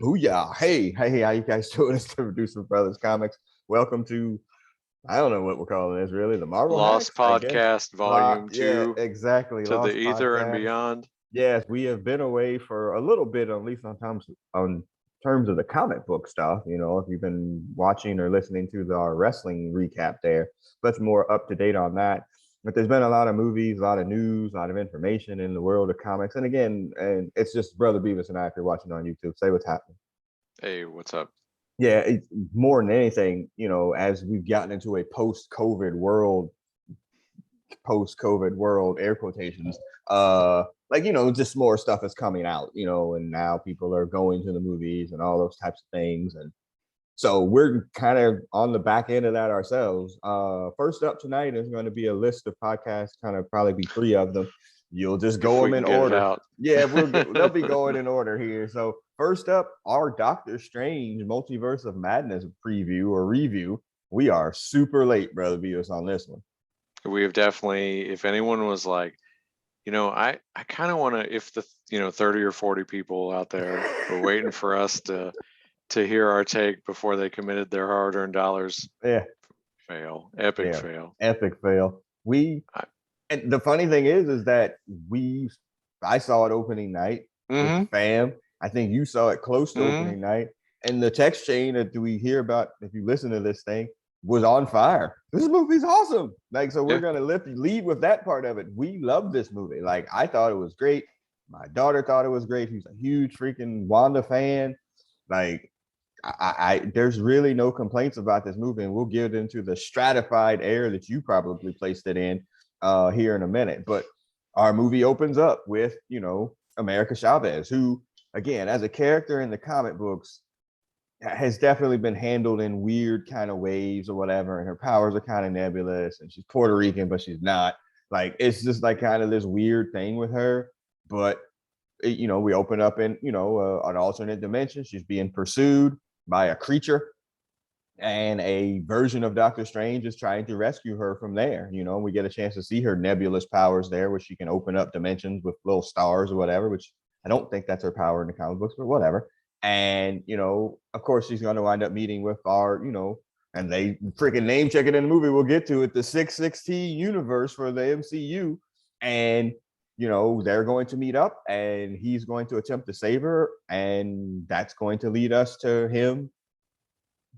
Booyah. Hey, how you guys doing? It's the Producer and Brothers Comics. Welcome to, I don't know what we're calling this really, the Marvel Lost Hacks, I guess. Podcast Volume Yeah, 2 exactly. to the Lost Ether and Podcast. Beyond. Yes, we have been away for a little bit, at least on terms of the comic book stuff. If you've been watching or listening to our wrestling recap there, much more up to date on that. But there's been a lot of movies, a lot of news, a lot of information in the world of comics. And again, and it's just Brother Beavis and I, if you're watching on YouTube, say what's happening. Hey, what's up? Yeah, it's more than anything, as we've gotten into a post-COVID world, air quotations, just more stuff is coming out, and now people are going to the movies and all those types of things. And so we're kind of on the back end of that ourselves. First up tonight is going to be a list of podcasts, kind of probably be three of them. You'll just go them in order. Yeah, they'll be going in order here. So first up, our Doctor Strange Multiverse of Madness preview or review. We are super late, Brother Beavis, on this one. We have definitely, if anyone was like, I kind of want to, if the 30 or 40 people out there were waiting for us to hear our take before they committed their hard-earned dollars. Yeah. Epic fail. And the funny thing is that I saw it opening night with the fam. I think you saw it close to opening night. And the text chain that we hear about, if you listen to this thing, was on fire. This movie's awesome. So we're gonna lead with that part of it. We love this movie. I thought it was great. My daughter thought it was great. She's a huge freaking Wanda fan. There's really no complaints about this movie, and we'll get into the stratified air that you probably placed it in here in a minute. But our movie opens up with, America Chavez, who, again, as a character in the comic books, has definitely been handled in weird kind of ways or whatever, and her powers are kind of nebulous, and she's Puerto Rican, but she's not. It's just kind of this weird thing with her. But we open up in an alternate dimension. She's being pursued by a creature, and a version of Doctor Strange is trying to rescue her from there. We get a chance to see her nebulous powers there, where she can open up dimensions with little stars or whatever, which I don't think that's her power in the comic books, but whatever. And, of course, she's going to wind up meeting with our, and they freaking name check it in the movie. We'll get to it, the 616 universe for the MCU. And, they're going to meet up, and he's going to attempt to save her. And that's going to lead us to him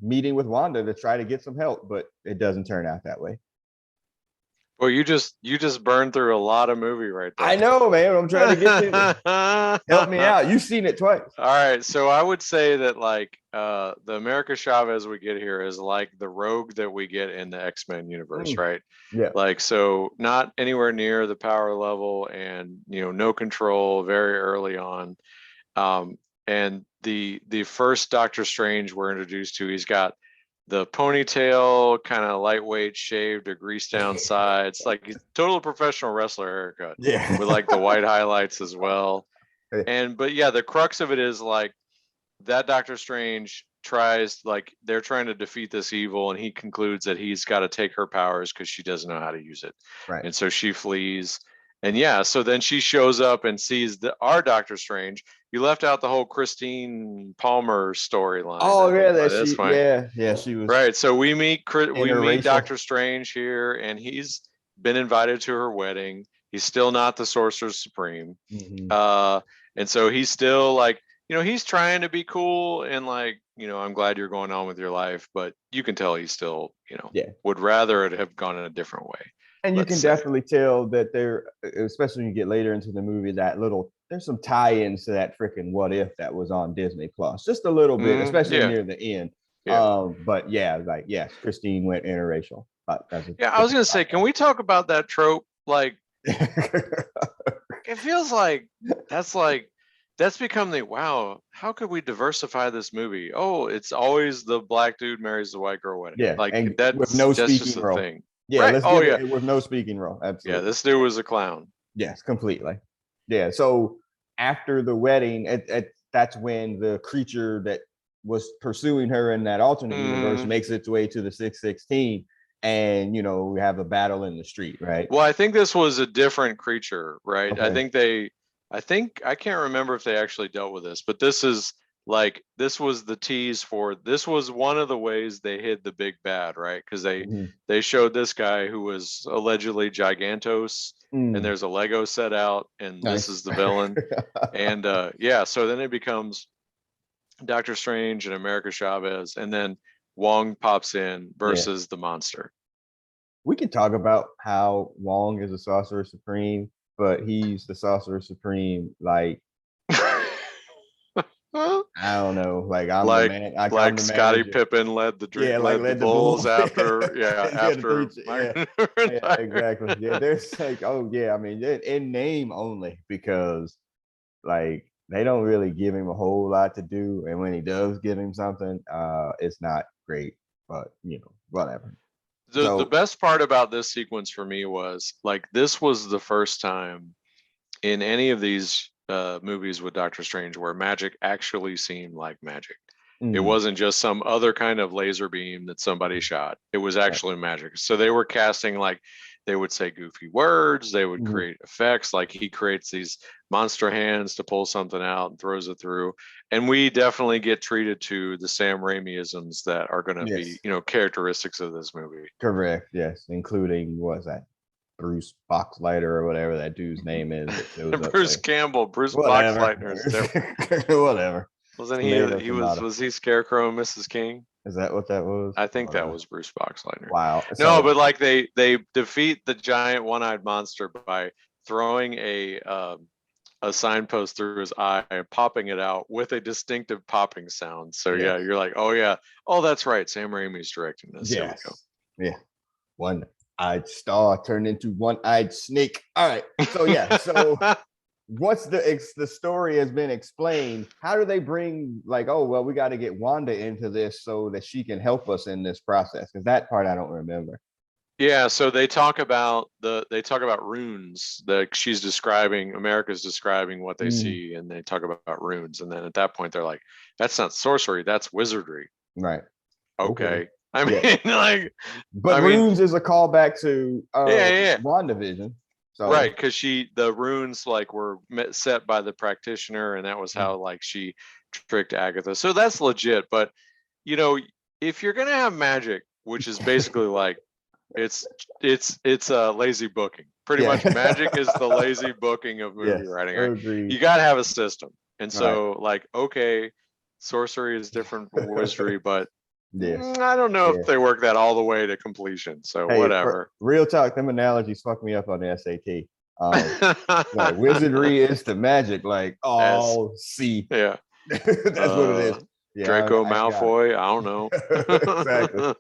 meeting with Wanda to try to get some help. But it doesn't turn out that way. Well, you just burned through a lot of movie right there. I know, man. I'm trying to get to help me out. You've seen it twice. All right, so I would say that the America Chavez we get here is like the Rogue that we get in the X-Men universe, right? Yeah. So not anywhere near the power level, and no control very early on. And the first Doctor Strange we're introduced to, he's got the ponytail, kind of lightweight shaved or greased down sides, he's total professional wrestler haircut. Yeah. With the white highlights as well. But the crux of it is that Doctor Strange tries, they're trying to defeat this evil, and he concludes that he's got to take her powers because she doesn't know how to use it. Right. And so she flees. And so then she shows up and sees our Doctor Strange. You left out the whole Christine Palmer storyline. Oh yeah, that's fine. Yeah, she was right. So we meet Doctor Strange here, and he's been invited to her wedding. He's still not the Sorcerer Supreme, and so he's still he's trying to be cool and I'm glad you're going on with your life, but you can tell he's still would rather it have gone in a different way. And you can definitely tell that there, especially when you get later into the movie, there's some tie-ins to that freaking What If that was on Disney Plus, just a little bit, especially near the end. But Christine went interracial. I was gonna say, can we talk about that trope? It feels that's become how could we diversify this movie? Oh, it's always the black dude marries the white girl wedding. That's with no speaking role. Thing. Yeah, right? With no speaking role. Absolutely. Yeah, this dude was a clown. Yes, completely. Yeah. So after the wedding, that's when the creature that was pursuing her in that alternate universe makes its way to the 616, and we have a battle in the street, right? Well, I think this was a different creature, right? Okay. I think I can't remember if they actually dealt with this, but this is like this was the tease for, this was one of the ways they hid the big bad, right? Because they showed this guy who was allegedly gigantos, and there's a Lego set out, and this is the villain. And yeah, so then it becomes Doctor Strange and America Chavez, and then Wong pops in versus the monster. We can talk about how Wong is a Sorcerer Supreme, but he's the Sorcerer Supreme, like, I don't know, like I'm like, the man, like Scottie Pippen led the like led the Bulls after after exactly. Yeah, there's like, oh yeah, I mean, in name only, because like they don't really give him a whole lot to do, and when he does give him something, it's not great, but whatever. The best part about this sequence for me was, like, this was the first time in any of these movies with Doctor Strange where magic actually seemed like magic. It wasn't just some other kind of laser beam that somebody shot. It was actually magic. So they were casting, like, they would say goofy words, they would create effects, like he creates these monster hands to pull something out and throws it through. And we definitely get treated to the Sam Raimi-isms that are going to be, characteristics of this movie. Correct. Yes. Including, what was that? Bruce Boxleitner or whatever that dude's name is. Bruce Campbell, Bruce Boxleitner is different. Whatever. Wasn't he was he Scarecrow and Mrs. King? Is that what that was? I think that was Bruce Boxleitner. Wow. No, but like they defeat the giant one-eyed monster by throwing a signpost through his eye and popping it out with a distinctive popping sound. So yeah, you're like, oh yeah, oh that's right, Sam Raimi's directing this. Yes. Yeah. One-eyed star turned into one-eyed snake. All right. So yeah. So once the story has been explained, how do they bring, like, oh well, we got to get Wanda into this so that she can help us in this process? Because that part I don't remember. Yeah, so they talk about runes. That she's describing, America's describing what they see, and they talk about runes. And then at that point, they're like, "That's not sorcery, that's wizardry." Right. Okay. I mean, like, but runes is a callback to WandaVision. So. Right, because the runes like were set by the practitioner, and that was how like she tricked Agatha. So that's legit. But if you're gonna have magic, which is basically like it's lazy booking. Pretty much, magic is the lazy booking of movie writing. Right? You gotta have a system, and so like, okay, sorcery is different from wizardry, but I don't know if they work that all the way to completion. So whatever. Real talk, them analogies fuck me up on the SAT. Like, wizardry is the magic, like all see. Yeah. That's what it is. Yeah, Draco Malfoy. I don't know. Exactly.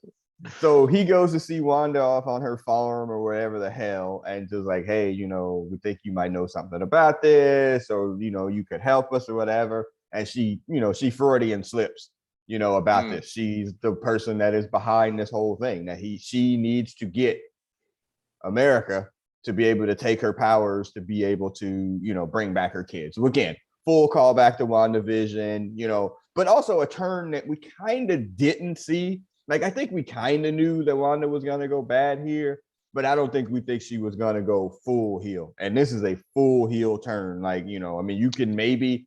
So he goes to see Wanda off on her farm or wherever the hell, and just like, hey, we think you might know something about this, or you could help us or whatever. And she, she Freudian slips, about this. She's the person that is behind this whole thing. That she needs to get America to be able to take her powers to be able to, bring back her kids. So again, full callback to WandaVision, but also a turn that we kind of didn't see. Like, I think we kind of knew that Wanda was going to go bad here, but I don't think we think she was going to go full heel. And this is a full heel turn. Like, I mean, you can maybe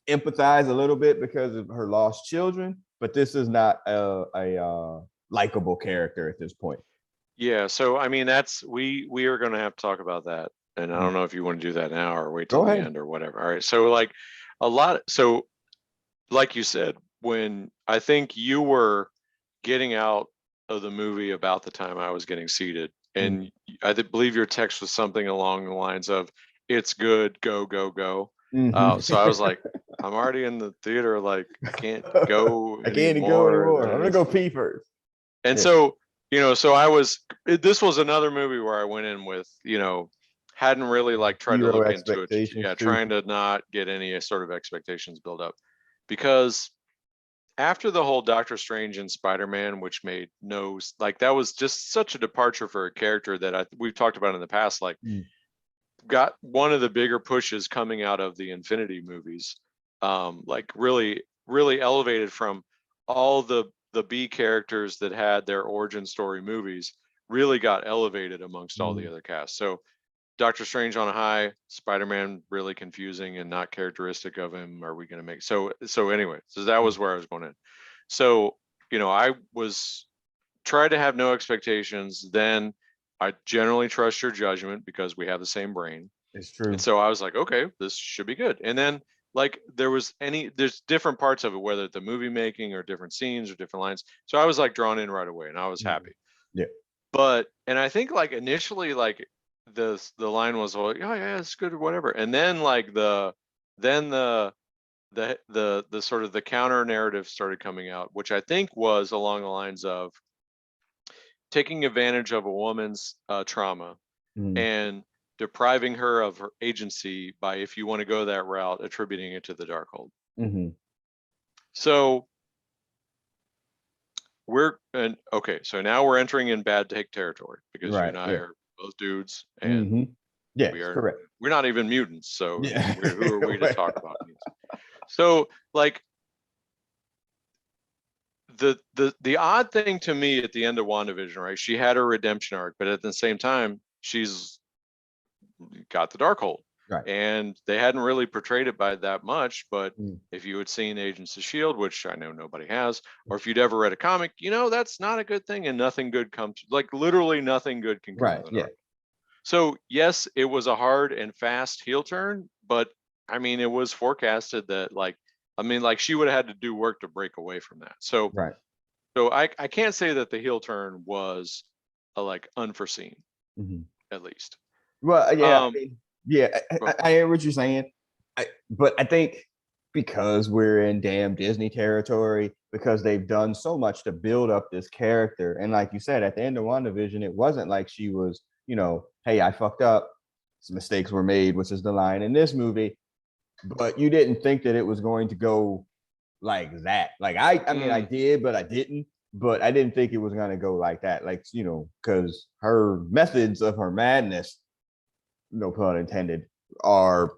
empathize a little bit because of her lost children, but this is not a likable character at this point. Yeah, so I mean, we are going to have to talk about that, and I don't know if you want to do that now or wait till the end or whatever. All right, so like like you said, when I think you were getting out of the movie about the time I was getting seated, and I believe your text was something along the lines of, "It's good, go go go." So I was like, I'm already in the theater, like I can't go anymore. I'm gonna go pee first. And so this was another movie where I went in with, hadn't really like tried to look into it. Yeah, trying to not get any sort of expectations built up, because after the whole Doctor Strange and Spider-Man, which made that was just such a departure for a character that we've talked about in the past, like got one of the bigger pushes coming out of the Infinity movies, like really, really elevated from all the B characters that had their origin story movies, really got elevated amongst all the other cast. So Doctor Strange on a high, Spider-Man really confusing and not characteristic of him. Are we going to make so anyway? So that was where I was going in. So I was try to have no expectations. Then I generally trust your judgment because we have the same brain. It's true. And so I was like, okay, this should be good. And then like there's different parts of it, whether the movie making or different scenes or different lines. So I was like drawn in right away and I was happy. Yeah. But and I think like initially like the line was like, oh yeah, it's good or whatever. And then like the sort of the counter narrative started coming out, which I think was along the lines of taking advantage of a woman's trauma and depriving her of her agency by, if you want to go that route, attributing it to the Darkhold. So so now we're entering in bad take territory because you and I are both dudes and correct. We're not even mutants, so who are we to talk about mutants? So like the odd thing to me at the end of WandaVision, right? She had her redemption arc, but at the same time, she's got the Darkhold. Right. And they hadn't really portrayed it by that much, but if you had seen Agents of S.H.I.E.L.D., which I know nobody has, or if you'd ever read a comic, that's not a good thing, and nothing good comes, like literally nothing good can come of the Dark. So yes, it was a hard and fast heel turn, but I mean, it was forecasted that she would have had to do work to break away from that. So so I can't say that the heel turn was unforeseen, at least. Well, yeah, I hear what you're saying. But I think because we're in damn Disney territory, because they've done so much to build up this character, and like you said, at the end of WandaVision, it wasn't like she was, hey, I fucked up, some mistakes were made, which is the line in this movie. But you didn't think that it was going to go like that. Like I mean, I did, but I didn't. But I didn't think it was going to go like that. Like, because her methods of her madness, no pun intended, are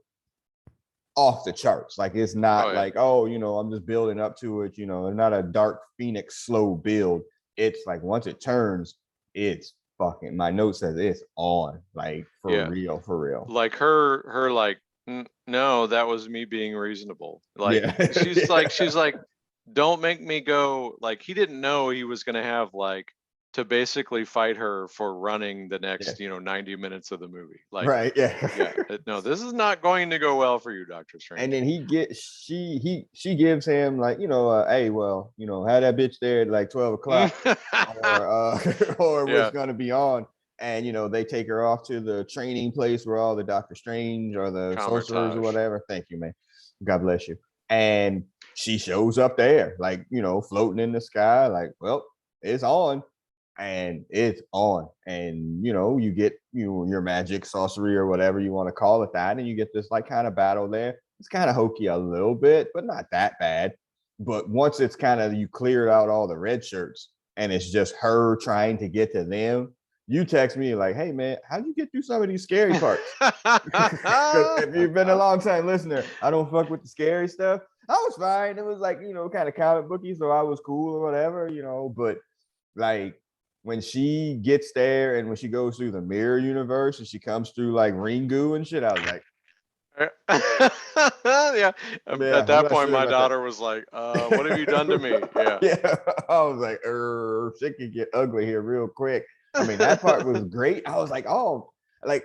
off the charts. Like it's not I'm just building up to it. It's not a Dark Phoenix slow build. It's like once it turns, it's fucking. My note says it's on. Like for real. Like her like no, that was me being reasonable. Like she's like, don't make me go. Like he didn't know he was gonna have to basically fight her for running the next 90 minutes of the movie. Like no, this is not going to go well for you, Doctor Strange. And then she gives him hey, well, have that bitch there at like 12 o'clock or what's gonna be on. And they take her off to the training place where all the Doctor Strange or the sorcerers or whatever. Thank you, man. God bless you. And she shows up there, floating in the sky, like, well, it's on. And it's on. And you get your magic, sorcery, or whatever you want to call it that, and you get this kind of battle there. It's kind of hokey a little bit, but not that bad. But once it's kind of you cleared out all the red shirts and it's just her trying to get to them, you text me like, hey man, how do you get through some of these scary parts? Because if you've been a long time listener, I don't fuck with the scary stuff. I was fine. It was kind of comic booky, so I was cool or whatever, but when she gets there and when she goes through the mirror universe and she comes through Ringu and shit, I was like, at that point, my daughter was like, what have you done to me? I was like, shit can get ugly here real quick. I mean, that part was great. I was like, oh, that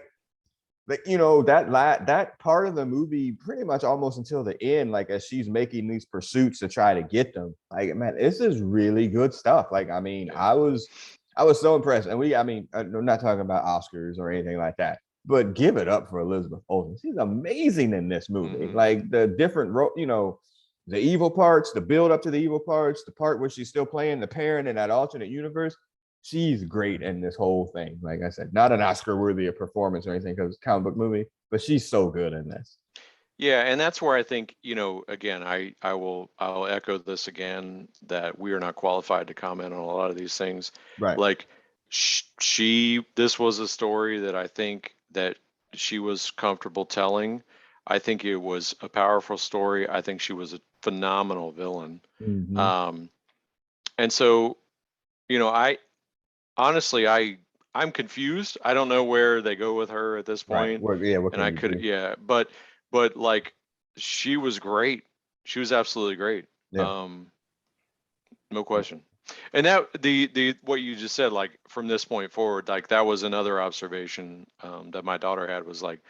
part of the movie pretty much almost until the end, as she's making these pursuits to try to get them, man, this is really good stuff. I was so impressed. And I'm not talking about Oscars or anything like that, but give it up for Elizabeth Olsen. She's amazing in this movie. The different the evil parts, the build up to the evil parts, the part where she's still playing the parent in that alternate universe. She's great in this whole thing. Like I said, not an Oscar worthy of performance or anything because it's a comic book movie, but she's so good in this. Yeah, and that's where I think, again, I'll echo this again, that we are not qualified to comment on a lot of these things. Right. This was a story that I think that she was comfortable telling. I think it was a powerful story. I think she was a phenomenal villain. And so, I I'm confused. I don't know where they go with her at this point. Right. What and I could, but like she was great. She was absolutely great. Yeah. No question. And that the what you just said, like from this point forward, like that was another observation that my daughter had, was like,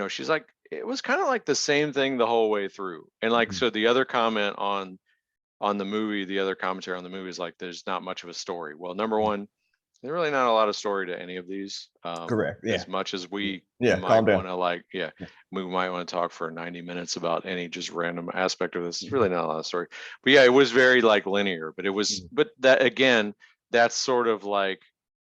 she's like, it was kind of like the same thing the whole way through. And like, so the other comment on the movie, the other commentary on the movie is like, there's not much of a story. Well, number one, there's really not a lot of story to any of these. Correct. Yeah. As much as we might want to we might want to talk for 90 minutes about any just random aspect of this. It's really not a lot of story. But yeah, it was very like linear, but it was, but that again, that's sort of like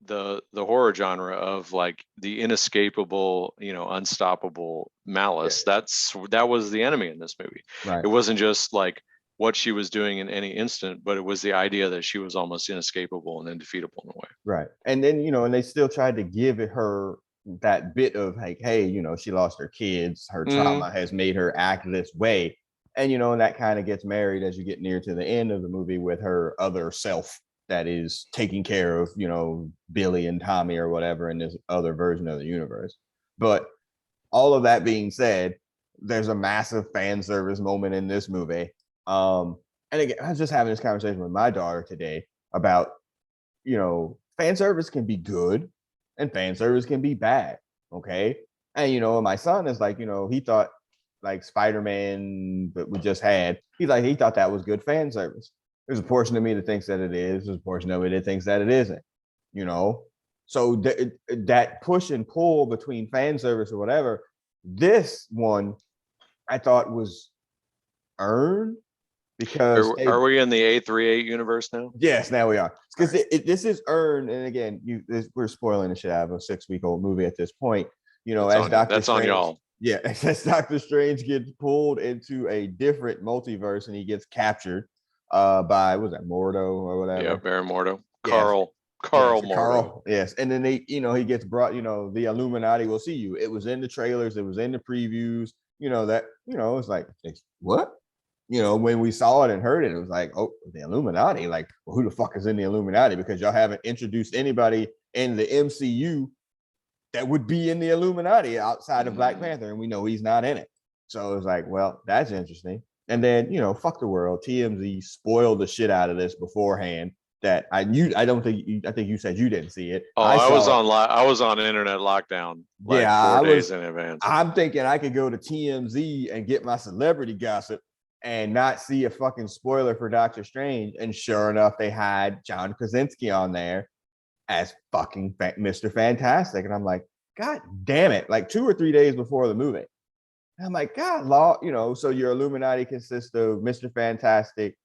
the horror genre of like the inescapable, unstoppable malice. That was the enemy in this movie. Right. It wasn't just like what she was doing in any instant, but it was the idea that she was almost inescapable and undefeatable in a way. Right. And then, and they still tried to give her that bit of like, hey, she lost her kids, her trauma has made her act this way. And, and that kind of gets married as you get near to the end of the movie with her other self that is taking care of, Billy and Tommy or whatever in this other version of the universe. But all of that being said, there's a massive fan service moment in this movie. And again, I was just having this conversation with my daughter today about, fan service can be good and fan service can be bad. Okay. And, my son is like, he thought like Spider-Man that we just had, he thought that was good fan service. There's a portion of me that thinks that it is. There's a portion of it that thinks that it isn't, So that push and pull between fan service or whatever, this one I thought was earned. Because are we in the 838 universe now? Yes, now we are. Because this is earned, and again, we're spoiling the shit out of a 6-week-old movie at this point. That's on y'all. Yeah, as Doctor Strange gets pulled into a different multiverse and he gets captured by Mordo or whatever. Yeah, Baron Mordo. Yes. Carl Mordo. Carl, yes. And then he gets brought, the Illuminati will see you. It was in the trailers, it was in the previews, it's like, what? When we saw it and heard it, it was like, oh, the Illuminati. Like, well, who the fuck is in the Illuminati? Because y'all haven't introduced anybody in the MCU that would be in the Illuminati outside of Black Panther, and we know he's not in it. So it was like, well, that's interesting. And then, fuck the world. TMZ spoiled the shit out of this beforehand. That I think you said you didn't see it. Oh, I was on internet lockdown. Like 4 days in advance. I'm thinking I could go to TMZ and get my celebrity gossip and not see a fucking spoiler for Doctor Strange. And sure enough, they had John Krasinski on there as fucking Mr. Fantastic. And I'm like, God damn it. Like 2 or 3 days before the movie. And I'm like, God, so your Illuminati consists of Mr. Fantastic,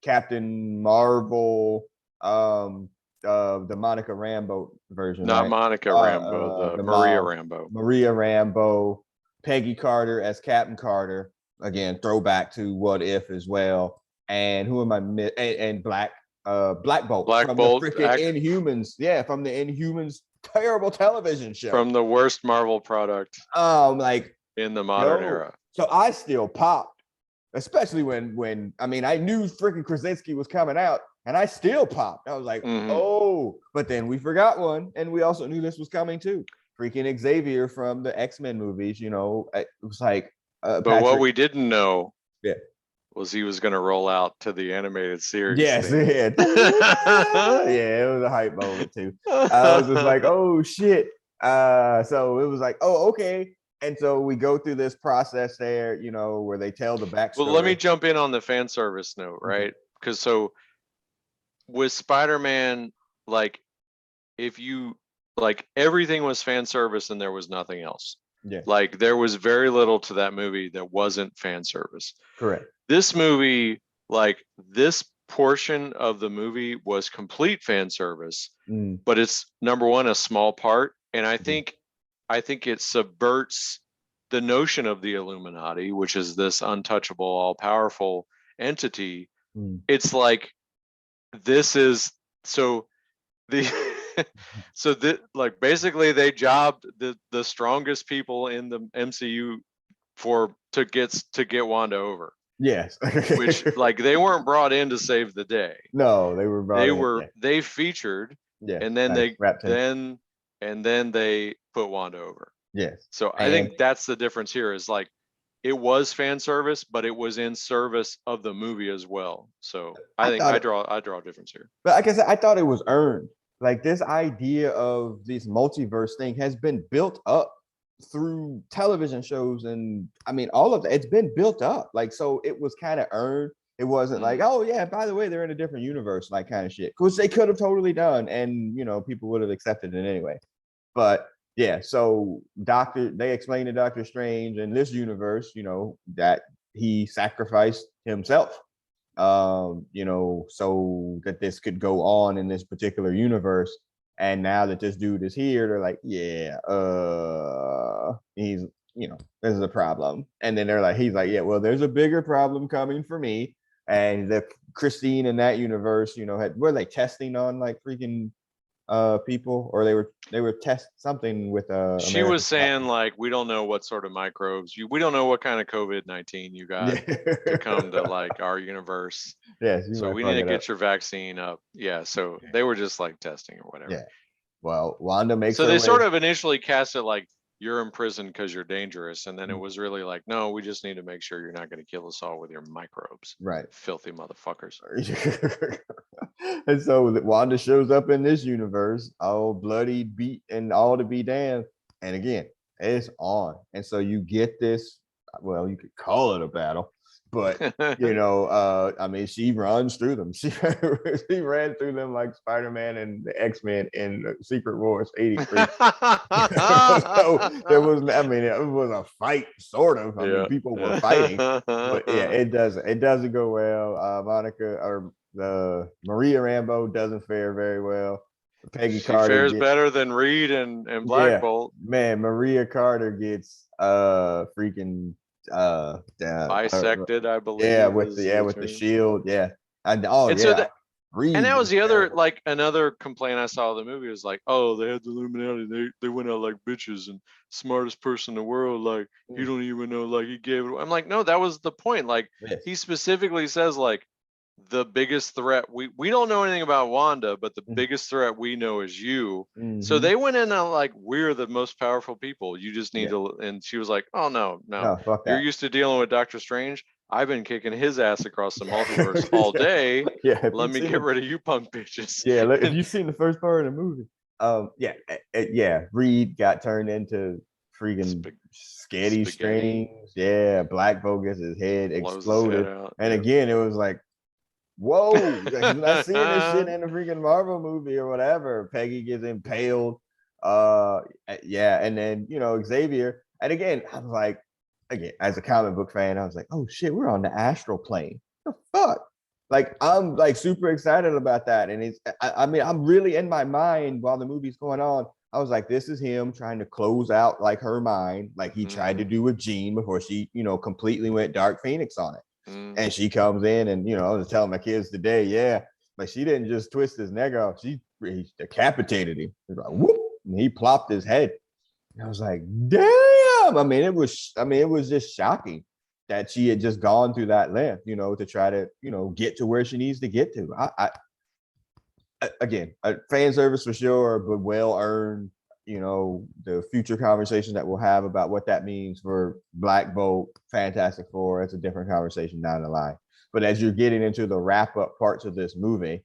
Captain Marvel, the Monica Rambeau version. Not right? Monica Rambeau, the Maria Rambeau. Maria Rambeau, Peggy Carter as Captain Carter. Again, throwback to What If as well. And who am I? And Black Bolt. Black Bolt. The freaking Inhumans. Yeah, from the Inhumans terrible television show. From the worst Marvel product. Like in the modern era. So I still popped, especially when I knew freaking Krasinski was coming out, and I still popped. I was like, oh, but then we forgot one, and we also knew this was coming too. Freaking Xavier from the X-Men movies. It was like. But what we didn't know, was he was going to roll out to the animated series. Yes, it was a hype moment too. I was just like, oh shit. So it was like, oh, okay. And so we go through this process there, where they tell the backstory. Well, let me jump in on the fan service note, right? Because so with Spider-Man, like if you like everything was fan service and there was nothing else. Yeah. Like there was very little to that movie that wasn't fan service. Correct. This movie, like this portion of the movie was complete fan service, but it's number one, a small part. And I think it subverts the notion of the Illuminati, which is this untouchable, all powerful entity. It's like, this is so the so that like basically they jobbed the strongest people in the MCU to get Wanda over. Yes. Which like they weren't brought in to save the day. No, they were they featured Yeah. And then nice. they put Wanda over. Yes. So I think that's the difference here is like it was fan service, but it was in service of the movie as well. So I think I draw a difference here. But like I said, I thought it was earned. Like this idea of this multiverse thing has been built up through television shows, and I mean all of it. It's been built up. Like so, it was kind of earned. It wasn't like, oh yeah, by the way, they're in a different universe, like kind of shit, which they could have totally done, and people would have accepted it anyway. But yeah, so they explained to Doctor Strange in this universe, that he sacrificed himself, so that this could go on in this particular universe. And now that this dude is here, they're like, yeah, he's, this is a problem. And then he's like, yeah, well, there's a bigger problem coming for me. And the Christine in that universe, were they testing on like freaking people, or they were test something with she was saying like, we don't know what sort of microbes we don't know what kind of COVID-19 you got to come to like our universe. Yeah, so we need to get your vaccine up. Yeah, so they were just like testing or whatever. Yeah, well, Wanda makes so they sort of initially cast it like you're in prison because you're dangerous, and then it was really like, no, we just need to make sure you're not going to kill us all with your microbes, right? Filthy motherfuckers. And so Wanda shows up in this universe all bloody, beat, and all to be damned, and again it's on. And so you get this, well, you could call it a battle, but I mean, she runs through them. She ran through them like Spider-Man and the X-Men in Secret Wars 83. So there was, I mean, it was a fight, sort of. I mean, people were fighting, but yeah, it doesn't go well. Monica, or the Maria Rambeau, doesn't fare very well. Peggy Carter fares better than Reed and Black Bolt. Man, Maria Carter gets freaking bisected, I believe. Yeah, with the shield. Yeah. And and that was the other, like, another complaint I saw of the movie was like, oh, they had the Illuminati, they went out like bitches, and smartest person in the world, like, you don't even know, like, he gave it away. I'm like, no, that was the point. Like, he specifically says, like, the biggest threat, we don't know anything about Wanda, but the biggest threat we know is you. So they went in on like, we're the most powerful people, you just need to. And she was like, oh no, you're used to dealing with Doctor Strange. I've been kicking his ass across the multiverse all day. Let me get rid of you punk bitches. Yeah, if you've seen the first part of the movie, Reed got turned into freaking sketty strings. Yeah, Black Bogus, his head exploded. And again, it was like, whoa, I'm not seeing this shit in a freaking Marvel movie or whatever. Peggy gets impaled. And then Xavier. And again, I was like, as a comic book fan, I was like, oh shit, we're on the astral plane. What the fuck? Like, I'm like super excited about that. And I mean, I'm really in my mind while the movie's going on. I was like, this is him trying to close out like her mind, like he tried to do with Jean before she, completely went Dark Phoenix on it. And she comes in, and I was telling my kids today, but she didn't just twist his neck off; she decapitated him. He was like, whoop, and he plopped his head. And I was like, damn! I mean, it was just shocking that she had just gone through that length, to try to, get to where she needs to get to. Again, fan service for sure, but well earned. The future conversation that we'll have about what that means for Black Bolt, Fantastic Four, it's a different conversation down the line. But as you're getting into the wrap up parts of this movie,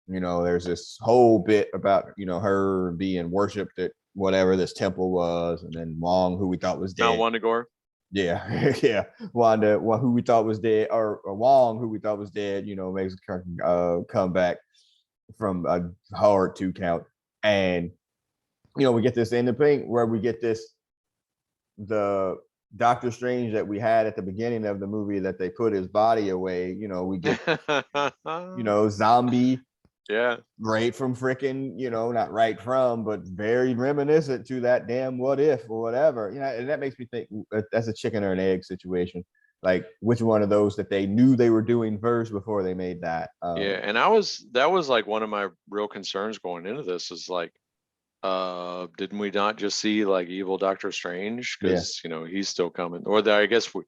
there's this whole bit about, her being worshipped at whatever this temple was, and then Wong, who we thought was dead. Not Wanda Gore. Yeah. Wanda, who we thought was dead, or Wong, who we thought was dead, makes a comeback from a hard 2 count. And we get this in the pink where we get the Doctor Strange that we had at the beginning of the movie that they put his body away. We get, zombie. Yeah. Right from freaking, not right from, but very reminiscent to that damn What If or whatever. And that makes me think that's a chicken or an egg situation. Like, which one of those that they knew they were doing first before they made that? And that was like one of my real concerns going into this is like, didn't we not just see like evil Doctor Strange, because he's still coming, or I guess we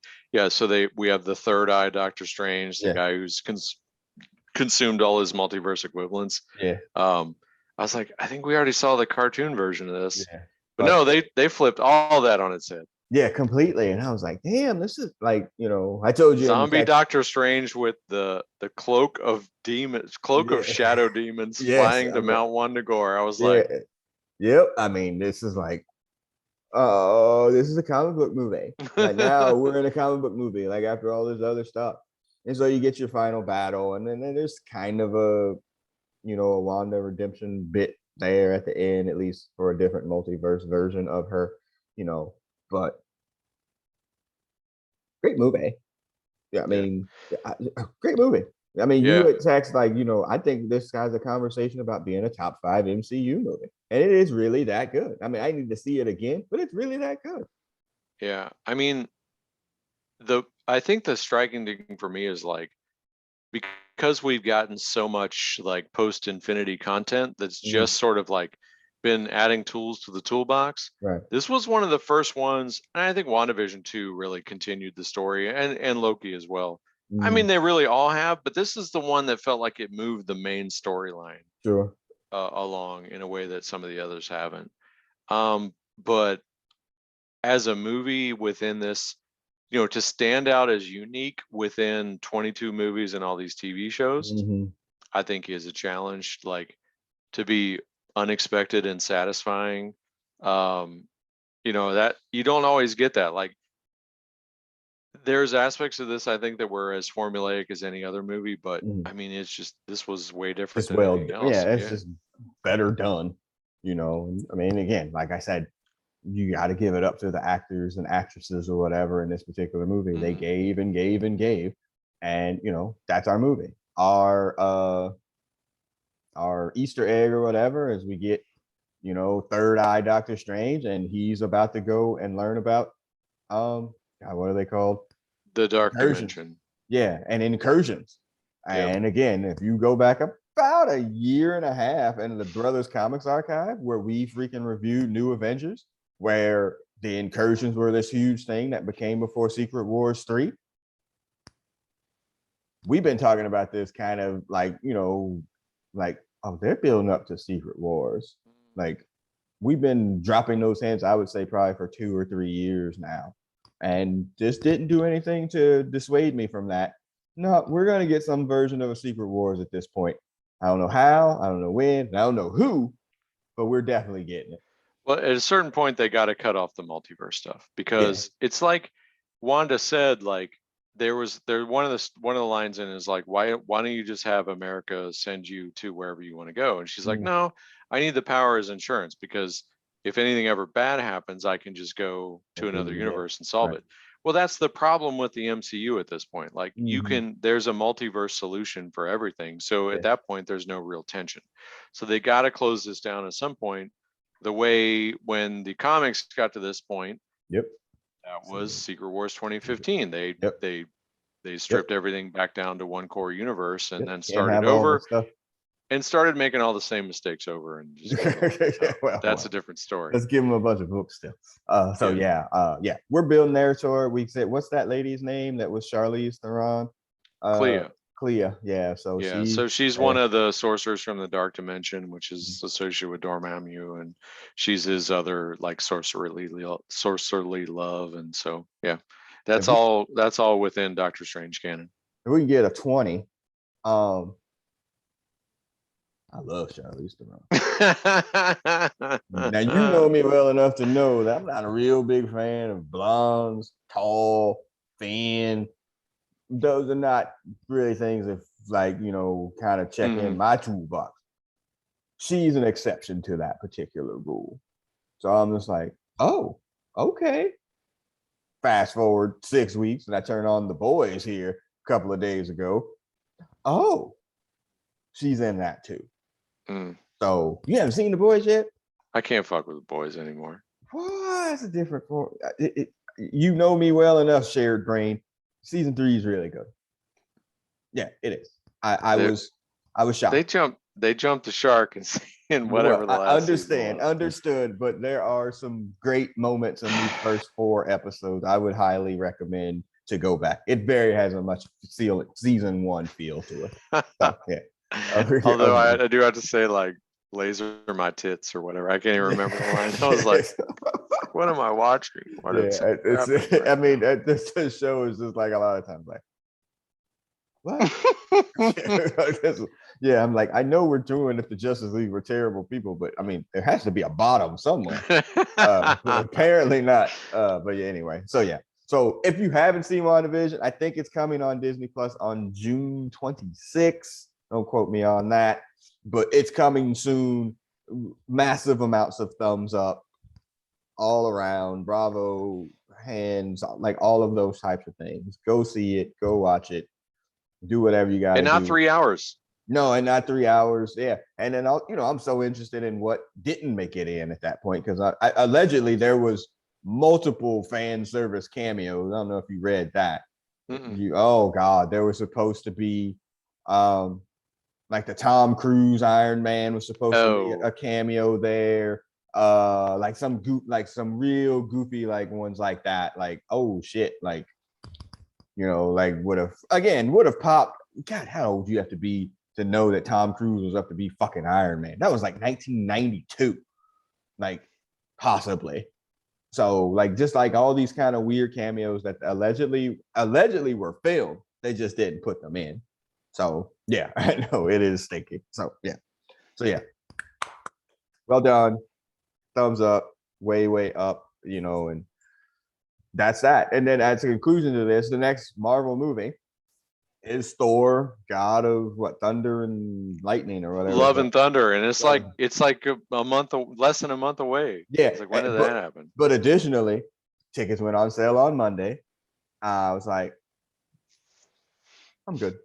have the third eye Doctor Strange, the guy who's consumed all his multiverse equivalents. I was like, I think we already saw the cartoon version of this. Yeah. But no, they flipped all that on its head. Yeah, completely. And I was like, damn, this is like, I told you Zombie Doctor Strange with the cloak of demons, cloak of shadow demons yes, flying to Mount Wundagore. I was yeah, like, yep. I mean, this is like, oh, this is a comic book movie. Like now we're in a comic book movie, like after all this other stuff. And so you get your final battle, and then there's kind of a Wanda redemption bit there at the end, at least for a different multiverse version of her, but great movie. Yeah, I mean, great movie. I mean, you would text like, I think this guy's a conversation about being a top 5 MCU movie. And it is really that good. I mean, I need to see it again, but it's really that good. Yeah. I mean, I think the striking thing for me is like, because we've gotten so much like post-Infinity content that's just sort of like been adding tools to the toolbox. Right. This was one of the first ones, and I think WandaVision 2 really continued the story, and Loki as well. I mean, they really all have, but this is the one that felt like it moved the main storyline along in a way that some of the others haven't. But as a movie within this, to stand out as unique within 22 movies and all these TV shows, I think is a challenge, like to be unexpected and satisfying. That you don't always get that. Like there's aspects of this I think that were as formulaic as any other movie, but I mean, it's just, this was way different than anything else. Yeah, it's just better done. I mean, again, like I said, you got to give it up to the actors and actresses or whatever in this particular movie. They gave and gave and gave, and that's our movie. Our Easter egg or whatever is we get third eye Doctor Strange, and he's about to go and learn about what are they called? The Dark Dimension. Yeah, and incursions. And again, if you go back about a year and a half into the Brothascomics archive, where we freaking reviewed New Avengers, where the incursions were this huge thing that became before Secret Wars 3. We've been talking about this kind of like, like, oh, they're building up to Secret Wars. Like, we've been dropping those hints, I would say, probably for 2 or 3 years now. And just didn't do anything to dissuade me from that. No, we're going to get some version of a Secret Wars at this point. I don't know how, I don't know when, I don't know who, but we're definitely getting it. Well, at a certain point, they got to cut off the multiverse stuff, because it's like Wanda said, like one of the lines in is like, why don't you just have America send you to wherever you want to go? And she's like, no, I need the power as insurance, because if anything ever bad happens, I can just go to another universe and solve it. Well, that's the problem with the MCU at this point. Like there's a multiverse solution for everything. So at that point, there's no real tension. So they got to close this down at some point. The way when the comics got to this point, that was Secret Wars 2015. They stripped everything back down to one core universe, and then started over and started making all the same mistakes over. And just that's a different story. Let's give them a bunch of books still. We're building territory. We said, what's that lady's name that was Charlize Theron? Clea, yeah. So she's one of the sorcerers from the Dark Dimension, which is associated with Dormammu, and she's his other like sorcererly love, and so that's all within Doctor Strange canon. If we can get a 20, I love Charlize Theron. Now you know me well enough to know that I'm not a real big fan of blondes, tall, thin. Those are not really things that, like, kind of check in my toolbox. She's an exception to that particular rule. So I'm just like, oh, okay. Fast forward 6 weeks, and I turn on The Boys here a couple of days ago. Oh, she's in that too. So you haven't seen The Boys yet? I can't fuck with The Boys anymore. What? It's a different form. You know me well enough, shared brain. Season 3 is really good. Yeah, it is. I was shocked. They jumped the shark and whatever. Well, I understood, but there are some great moments in these first 4 episodes. I would highly recommend to go back. It very has a much season 1 feel to it. So, Although I do have to say, like, laser my tits or whatever. I can't even remember the line. I was like, what am I watching? What it's I mean, this show is just like a lot of times like, what? Yeah, I'm like, I know we're doing if the Justice League were terrible people, but I mean, there has to be a bottom somewhere. But apparently not. But yeah, anyway. So yeah. So if you haven't seen WandaVision, I think it's coming on Disney Plus on June 26th. Don't quote me on that, but it's coming soon. Massive amounts of thumbs up all around. Bravo, hands, like all of those types of things. Go see it. Go watch it. Do whatever you got to do. And not 3 hours. No, and not 3 hours. Yeah. And then, I'm so interested in what didn't make it in at that point, because I allegedly there was multiple fan service cameos. I don't know if you read that. Oh God, there was supposed to be like the Tom Cruise Iron Man was supposed to be a cameo there. Like some real goofy like ones like that. Like, oh shit, like, like would have popped. God, how old do you have to be to know that Tom Cruise was up to be fucking Iron Man? That was like 1992, like possibly. So like just like all these kind of weird cameos that allegedly were filmed, they just didn't put them in. So yeah, I know it is stinky. So yeah, well done, thumbs up, way up, and that's that. And then as a conclusion to this, the next Marvel movie is Thor, God of Thunder and Lightning or whatever. Love and Thunder, and it's like a month, less than a month away. Yeah, it's like, when did that happen? But additionally, tickets went on sale on Monday. I was like, I'm good.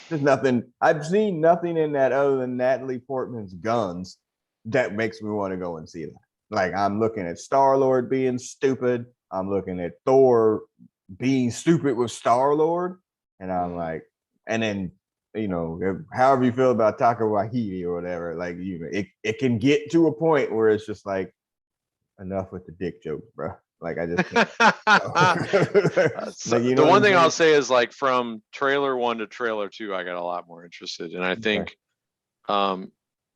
There's nothing. I've seen nothing in that other than Natalie Portman's guns that makes me want to go and see that. Like, I'm looking at Star-Lord being stupid. I'm looking at Thor being stupid with Star-Lord. And I'm like, and then, however you feel about Taika Waititi or whatever, like, it can get to a point where it's just like, enough with the dick jokes, bro. Like, I just can't. The one thing I'll say is, like, from trailer 1 to trailer 2, I got a lot more interested. And I think,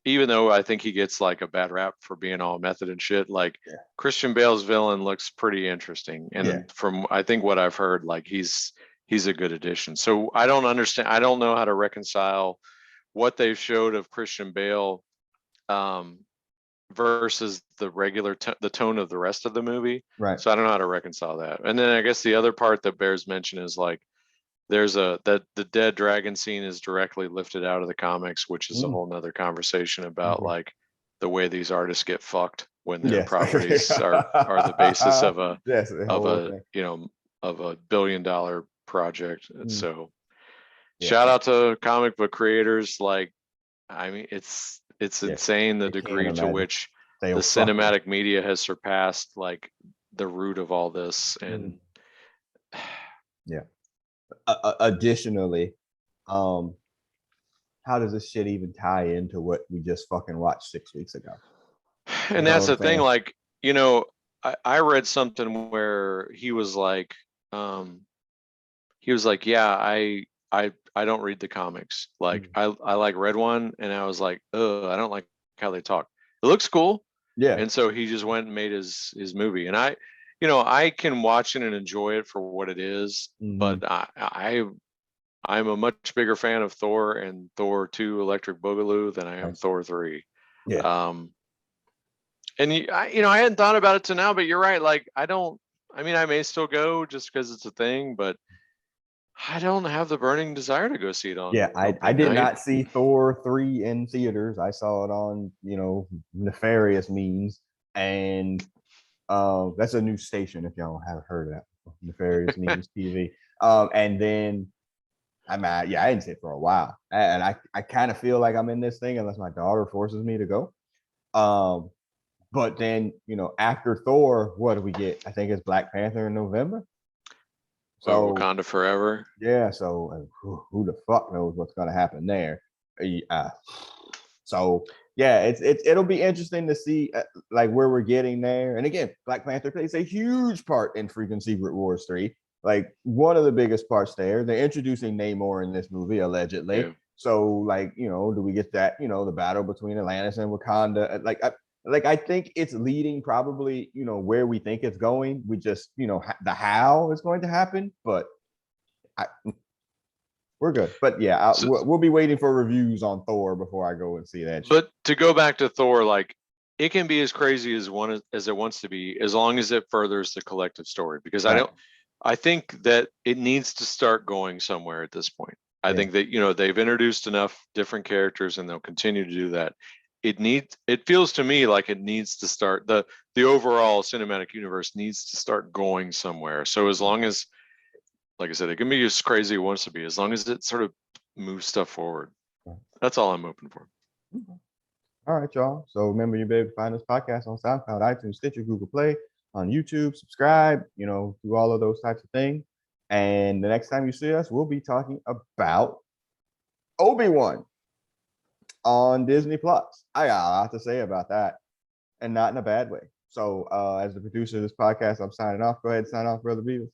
even though I think he gets like a bad rap for being all method and shit, like Christian Bale's villain looks pretty interesting. And from, I think what I've heard, like he's a good addition. So I don't understand. I don't know how to reconcile what they've showed of Christian Bale versus the regular the tone of the rest of the movie. Right. So I don't know how to reconcile that. And then I guess the other part that bears mention is, like, there's that the dead dragon scene is directly lifted out of the comics, which is a whole nother conversation about like the way these artists get fucked when their properties are the basis of a $1 billion project. And so shout out to comic book creators. Like, I mean, it's insane the degree to which the cinematic media has surpassed like the root of all this. And additionally, how does this shit even tie into what we just fucking watched 6 weeks ago? And that's the thing, like, I read something where he was like, yeah, I don't read the comics. Like, I like read one, and I was like, I don't like how they talk. It looks cool. Yeah. And so he just went and made his movie. And I can watch it and enjoy it for what it is, but I'm a much bigger fan of Thor and Thor 2 Electric Boogaloo than I am Thor 3. Yeah. And I hadn't thought about it till now, but you're right. Like, I may still go just because it's a thing, but I don't have the burning desire to go see it on. Yeah, I did not see Thor 3 in theaters. I saw it on, nefarious means. And that's a new station if y'all haven't heard of that. Nefarious Means TV. And then I didn't see it for a while. And I kind of feel like I'm in this thing unless my daughter forces me to go. But then, after Thor, what do we get? I think it's Black Panther in November. So Wakanda Forever. Yeah, so who the fuck knows what's gonna happen there? So yeah, it'll be interesting to see like where we're getting there. And again, Black Panther plays a huge part in freaking Secret Wars 3. Like, one of the biggest parts there. They're introducing Namor in this movie, allegedly. Yeah. So like, you know, do we get that, you know, the battle between Atlantis and Wakanda? I think it's leading probably, you know, where we think it's going. We just, you know, the how is going to happen, but we're good. But yeah, we'll be waiting for reviews on Thor before I go and see that. But to go back to Thor, like it can be as crazy as it wants to be, as long as it furthers the collective story. Because I think that it needs to start going somewhere at this point. I think that, you know, they've introduced enough different characters and they'll continue to do that. It feels to me like it needs to start, the overall cinematic universe needs to start going somewhere. So as long as, like I said, it can be as crazy as it wants to be, as long as it sort of moves stuff forward. That's all I'm open for. All right, y'all. So remember, you'll be able to find this podcast on SoundCloud, iTunes, Stitcher, Google Play, on YouTube. Subscribe, you know, do all of those types of things. And the next time you see us, we'll be talking about Obi Wan on Disney Plus. I got a lot to say about that, and not in a bad way. So, as the producer of this podcast, I'm signing off. Go ahead and sign off, Brother Beavis.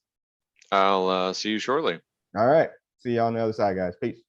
I'll see you shortly. All right. See you on the other side, guys. Peace.